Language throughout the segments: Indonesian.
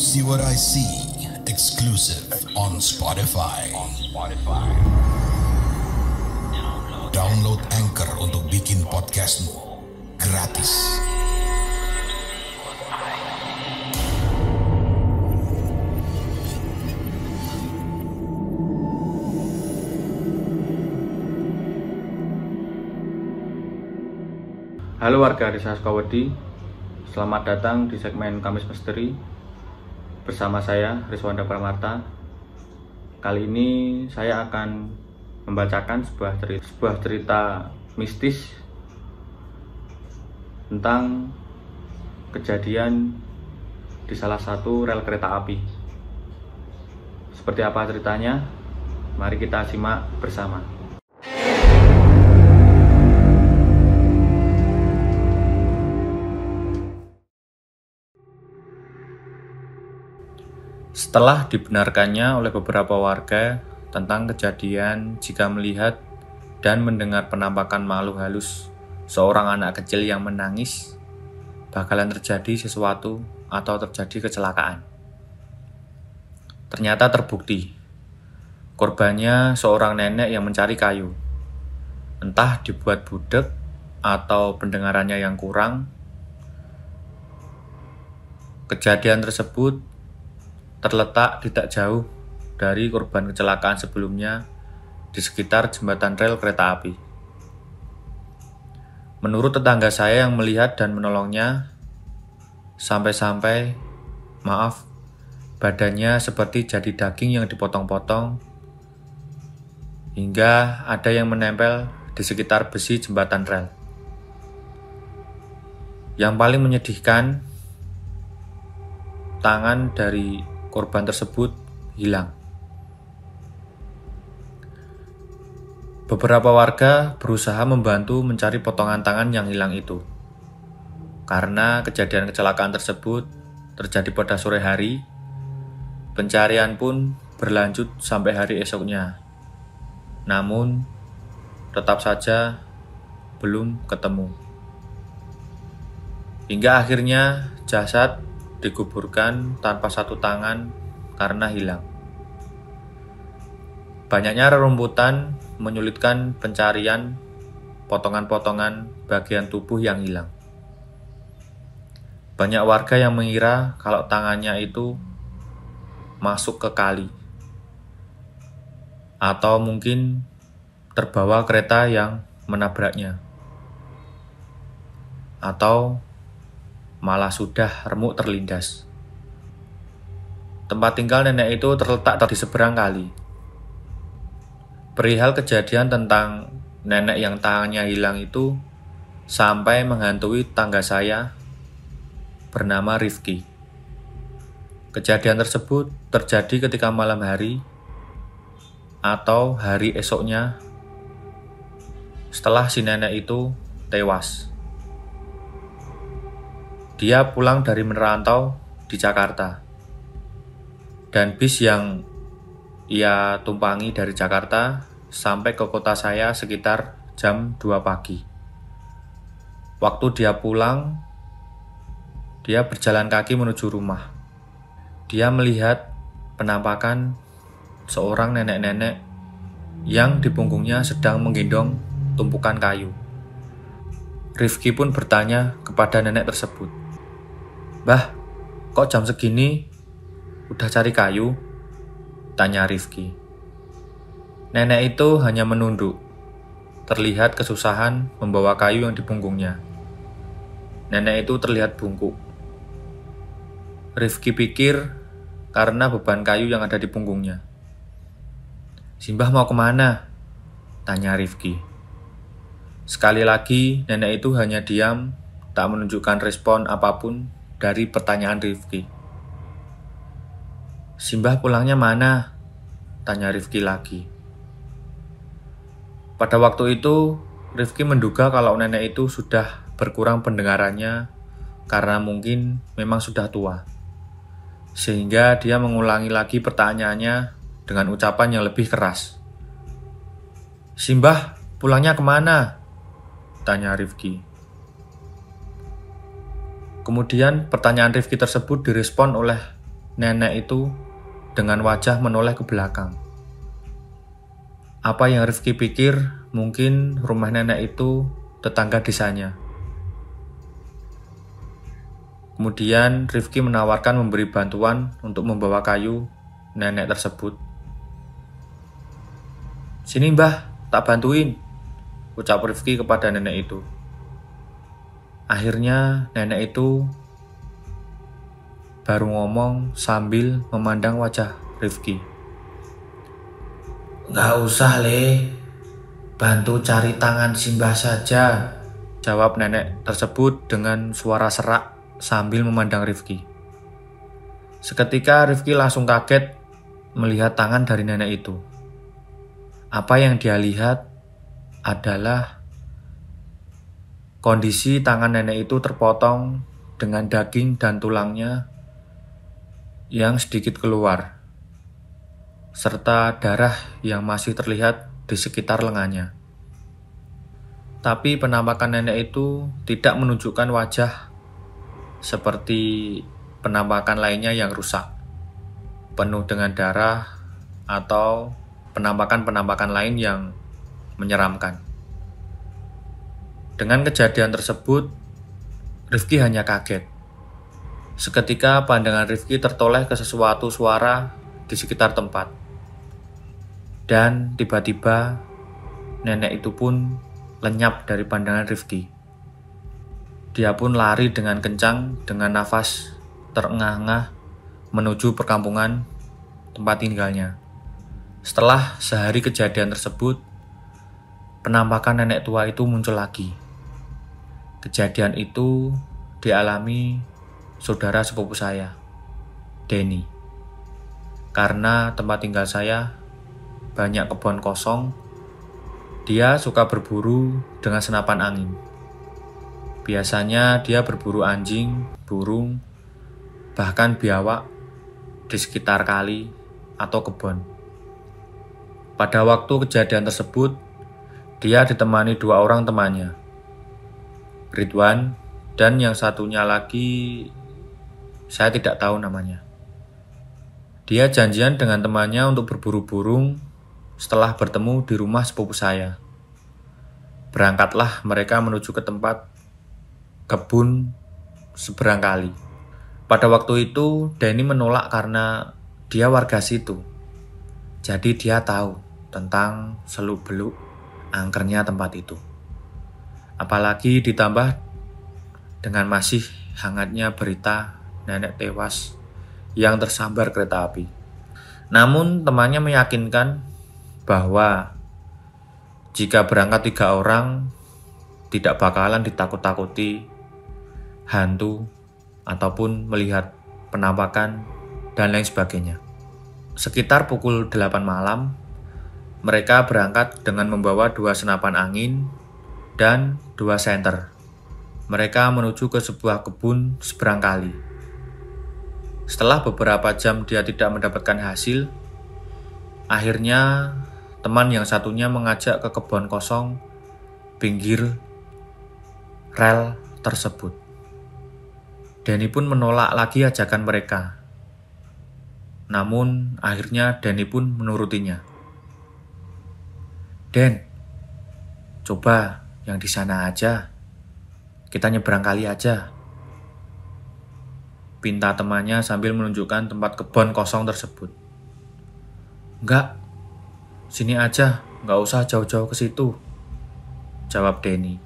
See What I See, exclusive on Spotify. Download Anchor untuk bikin podcastmu gratis. Halo warga Desa Sukawedi, selamat datang di segmen Kamis Misteri bersama saya Rizwanda Pramarta. Kali ini saya akan membacakan sebuah cerita mistis tentang kejadian di salah satu rel kereta api. Seperti apa ceritanya? Mari kita simak bersama. Setelah dibenarkannya oleh beberapa warga tentang kejadian jika melihat dan mendengar penampakan makhluk halus seorang anak kecil yang menangis, bakalan terjadi sesuatu atau terjadi kecelakaan. Ternyata terbukti, korbannya seorang nenek yang mencari kayu. Entah dibuat budek atau pendengarannya yang kurang. Kejadian tersebut terletak tidak jauh dari korban kecelakaan sebelumnya di sekitar jembatan rel kereta api. Menurut tetangga saya yang melihat dan menolongnya, sampai-sampai, badannya seperti jadi daging yang dipotong-potong, hingga ada yang menempel di sekitar besi jembatan rel. Yang paling menyedihkan, tangan dari korban tersebut hilang. Beberapa warga berusaha membantu mencari potongan tangan yang hilang itu. Karena kejadian kecelakaan tersebut terjadi pada sore hari, pencarian pun berlanjut sampai hari esoknya. Namun, tetap saja belum ketemu. Hingga akhirnya jasad dikuburkan tanpa satu tangan karena hilang. Banyaknya rerumputan menyulitkan pencarian potongan-potongan bagian tubuh yang hilang. Banyak warga yang mengira kalau tangannya itu masuk ke kali, atau mungkin terbawa kereta yang menabraknya, atau malah sudah remuk terlindas. Tempat tinggal nenek itu terletak di seberang kali. Perihal kejadian tentang nenek yang tangannya hilang itu sampai menghantui tangga saya bernama Rifki. Kejadian tersebut terjadi ketika malam hari atau hari esoknya setelah si nenek itu tewas. Dia pulang dari merantau di Jakarta. Dan bis yang ia tumpangi dari Jakarta sampai ke kota saya sekitar jam 2 pagi. Waktu dia pulang, dia berjalan kaki menuju rumah. Dia melihat penampakan seorang nenek-nenek yang di punggungnya sedang menggendong tumpukan kayu. Rifki pun bertanya kepada nenek tersebut, "Bah, kok jam segini udah cari kayu?" tanya Rifki. Nenek itu hanya menunduk, terlihat kesusahan membawa kayu yang di punggungnya. Nenek itu terlihat bungkuk. Rifki pikir karena beban kayu yang ada di punggungnya. "Simbah mau kemana?" tanya Rifki. Sekali lagi nenek itu hanya diam, tak menunjukkan respon apapun dari pertanyaan Rifki. "Simbah pulangnya mana?" tanya Rifki lagi. Pada waktu itu, Rifki menduga kalau nenek itu sudah berkurang pendengarannya karena mungkin memang sudah tua. Sehingga dia mengulangi lagi pertanyaannya dengan ucapan yang lebih keras. "Simbah pulangnya kemana?" tanya Rifki. Kemudian pertanyaan Rifki tersebut direspon oleh nenek itu dengan wajah menoleh ke belakang. Apa yang Rifki pikir, mungkin rumah nenek itu tetangga desanya. Kemudian Rifki menawarkan memberi bantuan untuk membawa kayu nenek tersebut. "Sini mbah, tak bantuin," ucap Rifki kepada nenek itu. Akhirnya nenek itu baru ngomong sambil memandang wajah Rifki. "Nggak usah Le, bantu cari tangan Simbah saja," jawab nenek tersebut dengan suara serak sambil memandang Rifki. Seketika Rifki langsung kaget melihat tangan dari nenek itu. Apa yang dia lihat adalah kondisi tangan nenek itu terpotong dengan daging dan tulangnya yang sedikit keluar, serta darah yang masih terlihat di sekitar lengannya. Tapi penampakan nenek itu tidak menunjukkan wajah seperti penampakan lainnya yang rusak, penuh dengan darah, atau penampakan-penampakan lain yang menyeramkan. Dengan kejadian tersebut, Rifki hanya kaget. Seketika pandangan Rifki tertoleh ke sesuatu suara di sekitar tempat. Dan tiba-tiba nenek itu pun lenyap dari pandangan Rifki. Dia pun lari dengan kencang dengan nafas terengah-engah menuju perkampungan tempat tinggalnya. Setelah sehari kejadian tersebut, penampakan nenek tua itu muncul lagi. Kejadian itu dialami saudara sepupu saya, Denny. Karena tempat tinggal saya banyak kebun kosong, dia suka berburu dengan senapan angin. Biasanya dia berburu anjing, burung, bahkan biawak di sekitar kali atau kebun. Pada waktu kejadian tersebut, dia ditemani 2 orang temannya, Ridwan dan yang satunya lagi saya tidak tahu namanya. Dia janjian dengan temannya untuk berburu burung setelah bertemu di rumah sepupu saya. Berangkatlah mereka menuju ke tempat kebun seberang kali. Pada waktu itu, Denny menolak karena dia warga situ. Jadi dia tahu tentang seluk-beluk angkernya tempat itu. Apalagi ditambah dengan masih hangatnya berita nenek tewas yang tersambar kereta api. Namun temannya meyakinkan bahwa jika berangkat 3 orang, tidak bakalan ditakut-takuti hantu ataupun melihat penampakan dan lain sebagainya. Sekitar pukul 8 malam, mereka berangkat dengan membawa 2 senapan angin dan 2 senter. Mereka menuju ke sebuah kebun seberang kali. Setelah beberapa jam dia tidak mendapatkan hasil, akhirnya teman yang satunya mengajak ke kebun kosong pinggir rel tersebut. Denny pun menolak lagi ajakan mereka. Namun akhirnya Denny pun menurutinya. "Den, coba yang di sana aja. Kita nyebrang kali aja," pinta temannya sambil menunjukkan tempat kebun kosong tersebut. "Enggak, sini aja, nggak usah jauh-jauh ke situ," jawab Denny.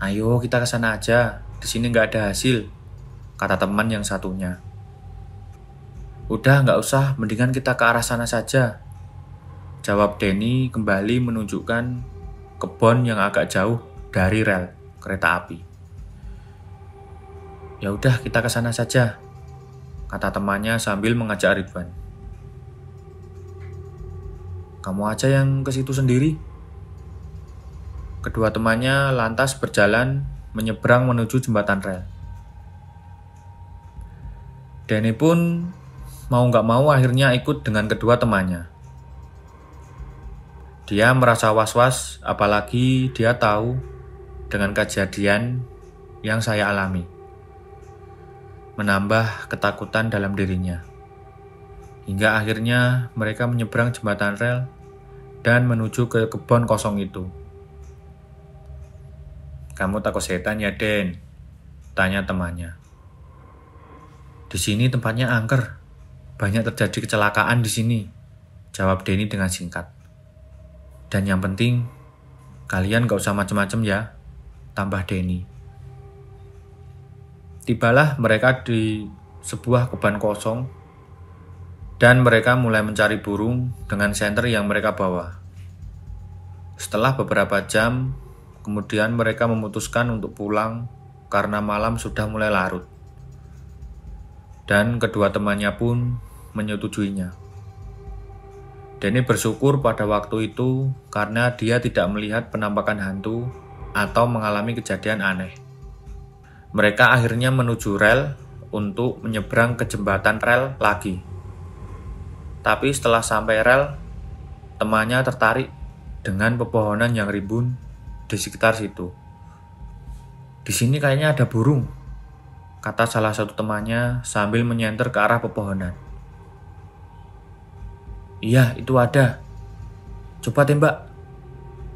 "Ayo kita ke sana aja, di sini nggak ada hasil," kata teman yang satunya. "Udah nggak usah, mendingan kita ke arah sana saja," jawab Denny kembali menunjukkan kebun yang agak jauh dari rel kereta api. "Ya udah kita ke sana saja," kata temannya sambil mengajak Ridwan. "Kamu aja yang ke situ sendiri." Kedua temannya lantas berjalan menyeberang menuju jembatan rel. Denny pun mau nggak mau akhirnya ikut dengan kedua temannya. Dia merasa was-was, apalagi dia tahu dengan kejadian yang saya alami. menambah ketakutan dalam dirinya. Hingga akhirnya mereka menyeberang jembatan rel dan menuju ke kebun kosong itu. "Kamu takut setan ya, Den?" tanya temannya. "Di sini tempatnya angker. Banyak terjadi kecelakaan di sini," jawab Denny dengan singkat. "Dan yang penting, kalian gak usah macem-macem ya," tambah Denny. Tibalah mereka di sebuah kebun kosong dan mereka mulai mencari burung dengan senter yang mereka bawa. Setelah beberapa jam, kemudian mereka memutuskan untuk pulang karena malam sudah mulai larut. Dan kedua temannya pun menyetujuinya. Denny bersyukur pada waktu itu karena dia tidak melihat penampakan hantu atau mengalami kejadian aneh. Mereka akhirnya menuju rel untuk menyeberang ke jembatan rel lagi. Tapi setelah sampai rel, temannya tertarik dengan pepohonan yang rimbun di sekitar situ. "Di sini kayaknya ada burung," kata salah satu temannya sambil menyenter ke arah pepohonan. "Iya, itu ada. Coba tembak,"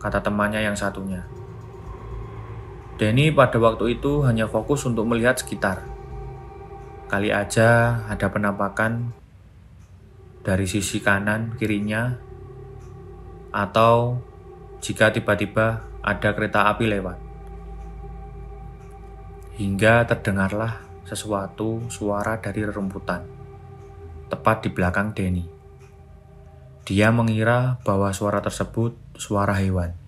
kata temannya yang satunya. Denny pada waktu itu hanya fokus untuk melihat sekitar. Kali aja ada penampakan dari sisi kanan kirinya, atau jika tiba-tiba ada kereta api lewat. Hingga terdengarlah sesuatu suara dari rerumputan, tepat di belakang Denny. Dia mengira bahwa suara tersebut suara hewan.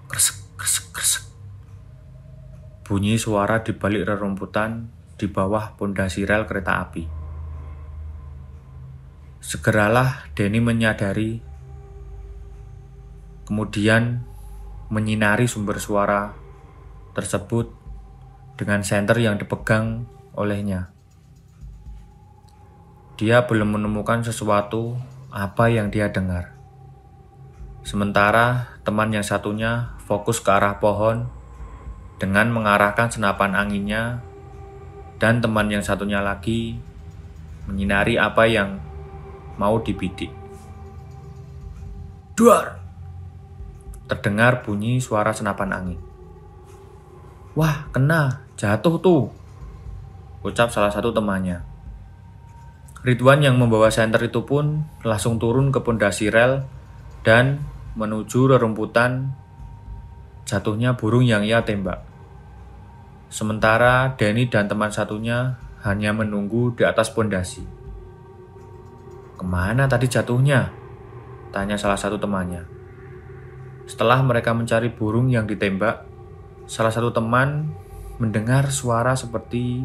Kresek, kresek, kresek. Bunyi suara di balik rerumputan di bawah pondasi rel kereta api. Segeralah Denny menyadari, kemudian menyinari sumber suara tersebut dengan senter yang dipegang olehnya. Dia belum menemukan sesuatu apa yang dia dengar. Sementara teman yang satunya fokus ke arah pohon dengan mengarahkan senapan anginnya, dan teman yang satunya lagi menyinari apa yang mau dibidik. Duar! Terdengar bunyi suara senapan angin. "Wah, kena, jatuh tuh," ucap salah satu temannya. Ridwan yang membawa senter itu pun langsung turun ke pondasi rel dan menuju rerumputan jatuhnya burung yang ia tembak. Sementara Denny dan teman satunya hanya menunggu di atas pondasi. "Kemana tadi jatuhnya?" tanya salah satu temannya. Setelah mereka mencari burung yang ditembak, salah satu teman mendengar suara seperti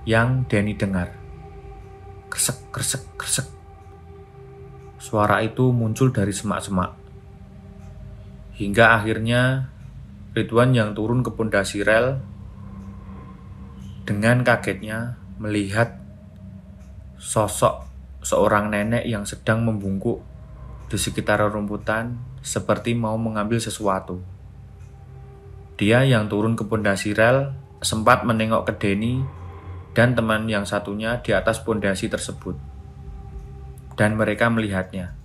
yang Denny dengar. Kresek, kresek, kresek. Suara itu muncul dari semak-semak. Hingga akhirnya Ridwan yang turun ke pondasi rel dengan kagetnya melihat sosok seorang nenek yang sedang membungkuk di sekitar rerumputan seperti mau mengambil sesuatu. Dia yang turun ke pondasi rel sempat menengok ke Denny dan teman yang satunya di atas pondasi tersebut. Dan mereka melihatnya.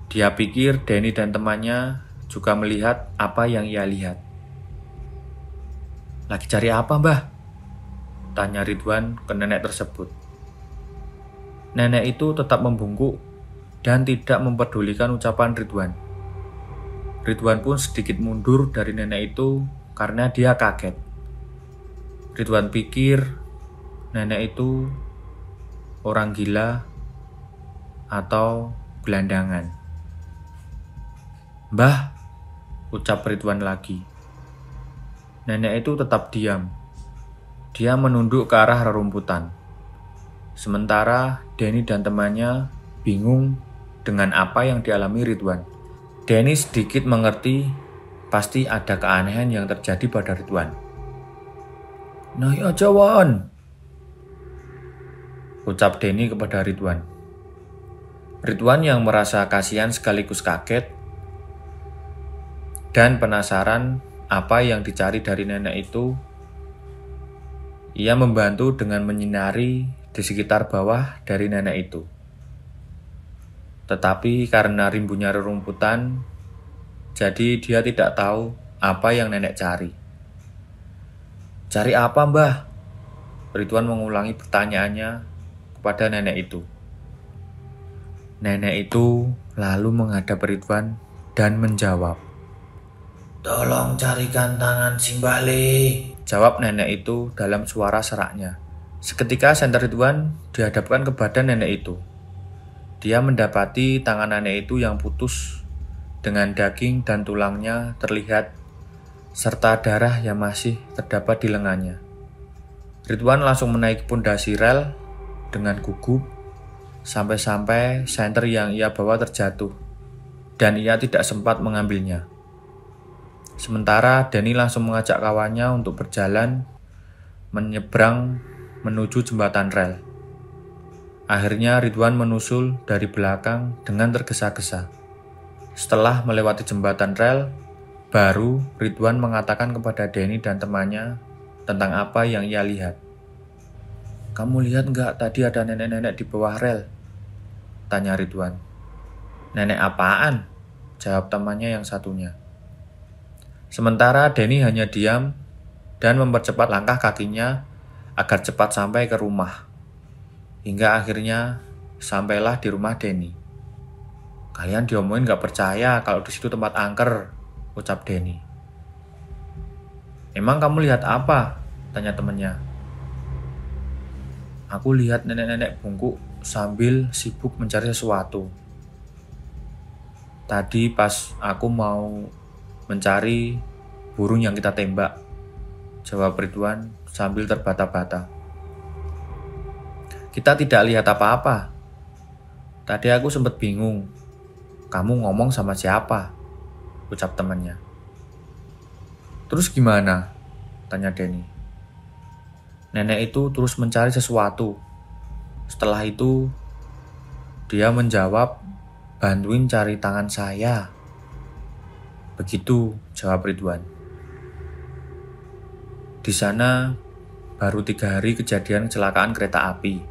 Dia pikir Denny dan temannya juga melihat apa yang ia lihat. "Lagi cari apa, Mbah?" tanya Ridwan ke nenek tersebut. Nenek itu tetap membungkuk dan tidak mempedulikan ucapan Ridwan. Ridwan pun sedikit mundur dari nenek itu karena dia kaget. Ridwan pikir nenek itu orang gila atau gelandangan. "Mbah," ucap Ridwan lagi. Nenek itu tetap diam. Dia menunduk ke arah rerumputan. Sementara Denny dan temannya bingung dengan apa yang dialami Ridwan. Denny sedikit mengerti pasti ada keanehan yang terjadi pada Ridwan. "Naik aja, Wan," ucap Denny kepada Ridwan. Ridwan yang merasa kasihan sekaligus kaget dan penasaran apa yang dicari dari nenek itu, Ia membantu dengan menyinari di sekitar bawah dari nenek itu. Tetapi karena rimbunya rerumputan, jadi dia tidak tahu apa yang nenek cari. "Cari apa, Mbah?" Ridwan mengulangi pertanyaannya kepada nenek itu. Nenek itu lalu menghadap Ridwan dan menjawab, "Tolong carikan tangan si Mbah Le," jawab nenek itu dalam suara seraknya. Seketika senter Ridwan dihadapkan kepada nenek itu. Dia mendapati tangan nenek itu yang putus dengan daging dan tulangnya terlihat serta darah yang masih terdapat di lengannya. Ridwan langsung menaiki pondasi rel dengan gugup sampai-sampai senter yang ia bawa terjatuh dan ia tidak sempat mengambilnya. Sementara Denny langsung mengajak kawannya untuk berjalan menyeberang menuju jembatan rel. Akhirnya Ridwan menusul dari belakang dengan tergesa-gesa. Setelah melewati jembatan rel, baru Ridwan mengatakan kepada Denny dan temannya tentang apa yang ia lihat. "Kamu lihat nggak tadi ada nenek-nenek di bawah rel?" tanya Ridwan. "Nenek apaan?" jawab temannya yang satunya. Sementara Denny hanya diam dan mempercepat langkah kakinya agar cepat sampai ke rumah. Hingga akhirnya sampailah di rumah Denny. "Kalian diomongin gak percaya kalau di situ tempat angker," ucap Denny. "Emang kamu lihat apa?" tanya temannya. "Aku lihat nenek-nenek bungkuk sambil sibuk mencari sesuatu. Tadi pas aku mau mencari burung yang kita tembak," jawab Ridwan sambil terbata-bata. "Kita tidak lihat apa-apa. Tadi aku sempat bingung. Kamu ngomong sama siapa?" ucap temannya. "Terus gimana?" tanya Denny. "Nenek itu terus mencari sesuatu. Setelah itu, dia menjawab, 'Bantuin cari tangan saya.' Begitu," jawab Ridwan. Di sana baru 3 hari kejadian kecelakaan kereta api.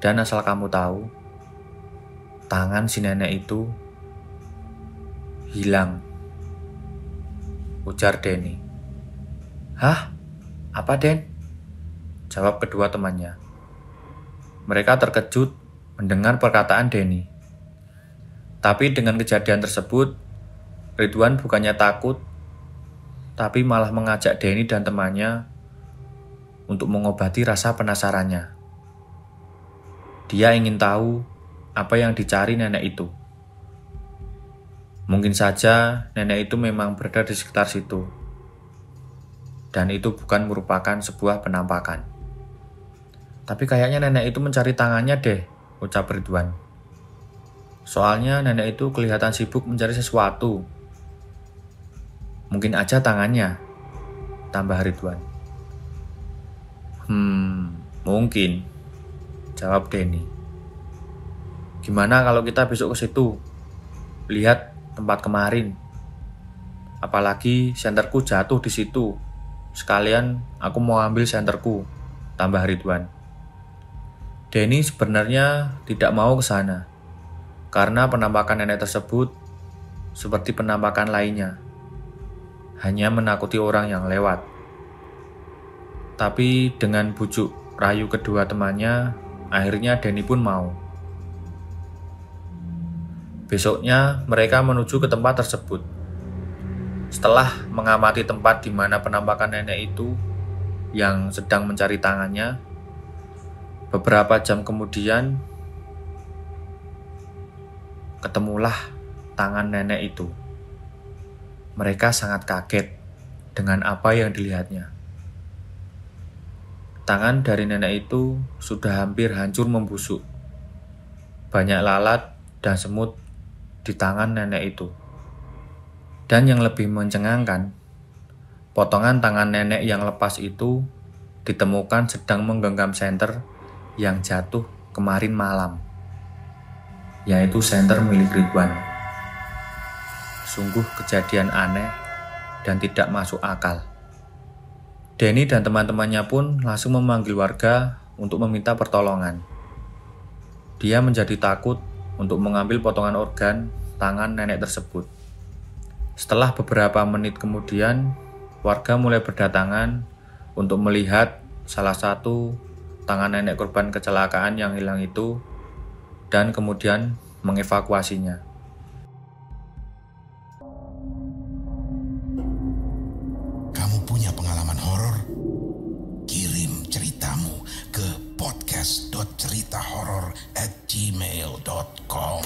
Dan asal kamu tahu, tangan si nenek itu hilang, ujar Denny. "Hah? Apa, Den?" jawab kedua temannya. Mereka terkejut mendengar perkataan Denny. Tapi dengan kejadian tersebut, Ridwan bukannya takut, tapi malah mengajak Denny dan temannya untuk mengobati rasa penasarannya. Dia ingin tahu apa yang dicari nenek itu. Mungkin saja nenek itu memang berada di sekitar situ. Dan itu bukan merupakan sebuah penampakan. "Tapi kayaknya nenek itu mencari tangannya deh," ucap Ridwan. "Soalnya nenek itu kelihatan sibuk mencari sesuatu." "Mungkin aja tangannya," tambah Ridwan. Mungkin," jawab Denny. "Gimana kalau kita besok ke situ? Lihat tempat kemarin. Apalagi senterku jatuh di situ. Sekalian aku mau ambil senterku," tambah Ridwan. Denny sebenarnya tidak mau ke sana karena penampakan nenek tersebut seperti penampakan lainnya, hanya menakuti orang yang lewat. Tapi dengan bujuk rayu kedua temannya, akhirnya Denny pun mau. Besoknya mereka menuju ke tempat tersebut. Setelah mengamati tempat di mana penampakan nenek itu yang sedang mencari tangannya, beberapa jam kemudian ketemulah tangan nenek itu. Mereka sangat kaget dengan apa yang dilihatnya. Tangan dari nenek itu sudah hampir hancur membusuk. Banyak lalat dan semut di tangan nenek itu. Dan yang lebih mencengangkan, potongan tangan nenek yang lepas itu ditemukan sedang menggenggam senter yang jatuh kemarin malam, yaitu senter milik Ridwan. Sungguh kejadian aneh dan tidak masuk akal. Denny dan teman-temannya pun langsung memanggil warga untuk meminta pertolongan. Dia menjadi takut untuk mengambil potongan organ tangan nenek tersebut. Setelah beberapa menit kemudian, warga mulai berdatangan untuk melihat salah satu tangan nenek korban kecelakaan yang hilang itu dan kemudian mengevakuasinya. Kamu punya pengalaman horor? Kirim ceritamu ke podcast.ceritahoror@gmail.com.